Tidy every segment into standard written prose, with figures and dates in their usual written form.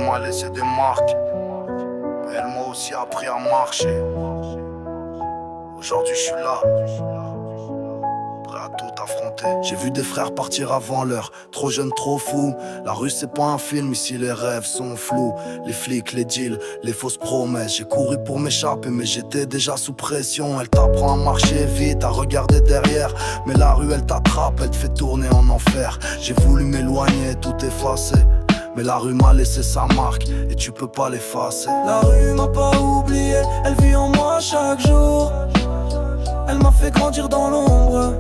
m'a laissé des marques, mais elle m'a aussi appris à marcher. Aujourd'hui je suis là, prêt à tout affronter. J'ai vu des frères partir avant l'heure, trop jeunes, trop fous. La rue c'est pas un film, ici les rêves sont flous. Les flics, les deals, les fausses promesses. J'ai couru pour m'échapper mais j'étais déjà sous pression. Elle t'apprend à marcher vite, à regarder derrière, mais la rue elle t'attrape, elle te fait tourner en enfer. J'ai voulu m'éloigner, tout effacer, mais la rue m'a laissé sa marque et tu peux pas l'effacer. La rue m'a pas oublié, elle vit en moi chaque jour. Elle m'a fait grandir dans l'ombre,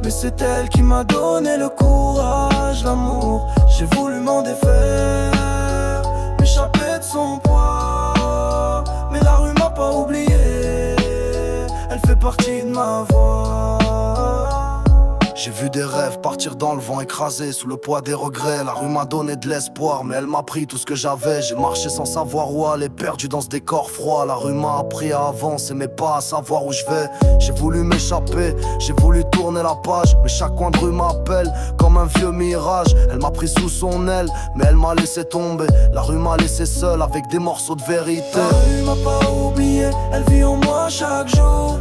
mais c'est elle qui m'a donné le courage, l'amour. J'ai voulu m'en défaire, m'échapper de son poids, mais la rue m'a pas oublié, elle fait partie de ma voix. J'ai vu des rêves partir dans le vent écrasés sous le poids des regrets. La rue m'a donné de l'espoir mais elle m'a pris tout ce que j'avais. J'ai marché sans savoir où aller, perdu dans ce décor froid. La rue m'a appris à avancer mais pas à savoir où je vais. J'ai voulu m'échapper, j'ai voulu tourner la page, mais chaque coin de rue m'appelle comme un vieux mirage. Elle m'a pris sous son aile mais elle m'a laissé tomber. La rue m'a laissé seul avec des morceaux de vérité. La rue m'a pas oublié, elle vit en moi chaque jour.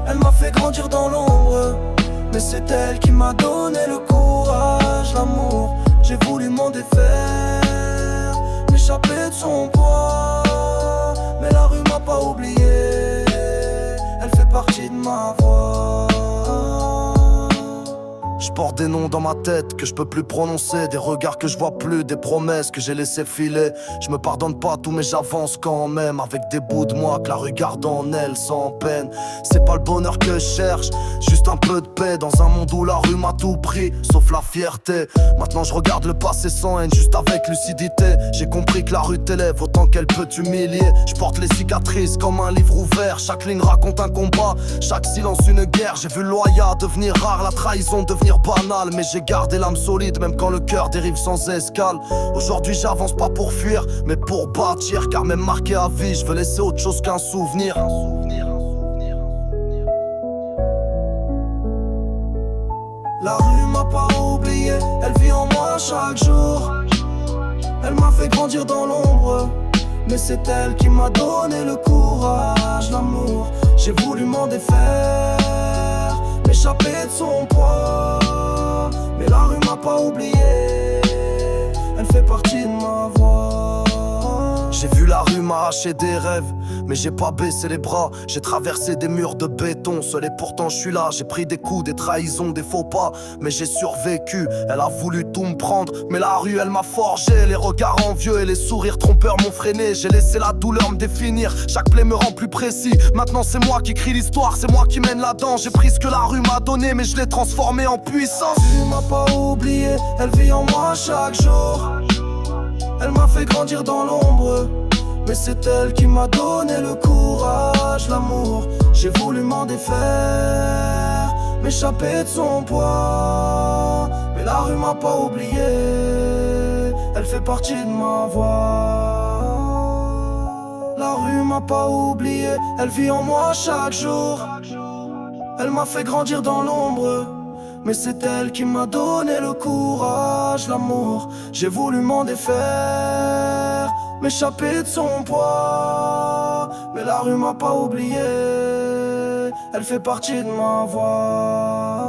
Elle m'a fait grandir dans l'ombre, mais c'est elle qui m'a donné le courage, l'amour. J'ai voulu m'en défaire, m'échapper de son poids, mais la rue m'a pas oublié, elle fait partie de ma voix. Je porte des noms dans ma tête que je peux plus prononcer, des regards que je vois plus, des promesses que j'ai laissé filer. Je me pardonne pas tout mais j'avance quand même, avec des bouts de moi que la rue garde en elle sans peine. C'est pas le bonheur que je cherche, juste un peu de paix dans un monde où la rue m'a tout pris, sauf la fierté. Maintenant je regarde le passé sans haine, juste avec lucidité. J'ai compris que la rue t'élève autant qu'elle peut t'humilier. Je porte les cicatrices comme un livre ouvert, chaque ligne raconte un combat, chaque silence une guerre. J'ai vu le loyat devenir rare, la trahison devenir banal, mais j'ai gardé l'âme solide même quand le cœur dérive sans escale. Aujourd'hui j'avance pas pour fuir mais pour bâtir, car même marqué à vie je veux laisser autre chose qu'un souvenir. La rue m'a pas oublié, elle vit en moi chaque jour. Elle m'a fait grandir dans l'ombre, mais c'est elle qui m'a donné le courage, l'amour. J'ai voulu m'en défaire, m'échapper de son poids, mais la rue m'a pas oublié, elle fait partie de ma voix. J'ai vu la rue m'arracher des rêves, mais j'ai pas baissé les bras. J'ai traversé des murs de béton, seul et pourtant je suis là. J'ai pris des coups, des trahisons, des faux pas, mais j'ai survécu. Elle a voulu tout me prendre, mais la rue elle m'a forgé. Les regards envieux et les sourires trompeurs m'ont freiné. J'ai laissé la douleur me définir, chaque plaie me rend plus précis. Maintenant c'est moi qui crie l'histoire, c'est moi qui mène la danse. J'ai pris ce que la rue m'a donné, mais je l'ai transformé en puissance. La rue m'a pas oublié, elle vit en moi chaque jour. Elle m'a fait grandir dans l'ombre, mais c'est elle qui m'a donné le courage, l'amour. J'ai voulu m'en défaire, m'échapper de son poids, mais la rue m'a pas oublié, elle fait partie de ma voix. La rue m'a pas oublié, elle vit en moi chaque jour. Elle m'a fait grandir dans l'ombre, mais c'est elle qui m'a donné le courage, l'amour. J'ai voulu m'en défaire, m'échapper de son poids, mais la rue m'a pas oublié, elle fait partie de ma voix.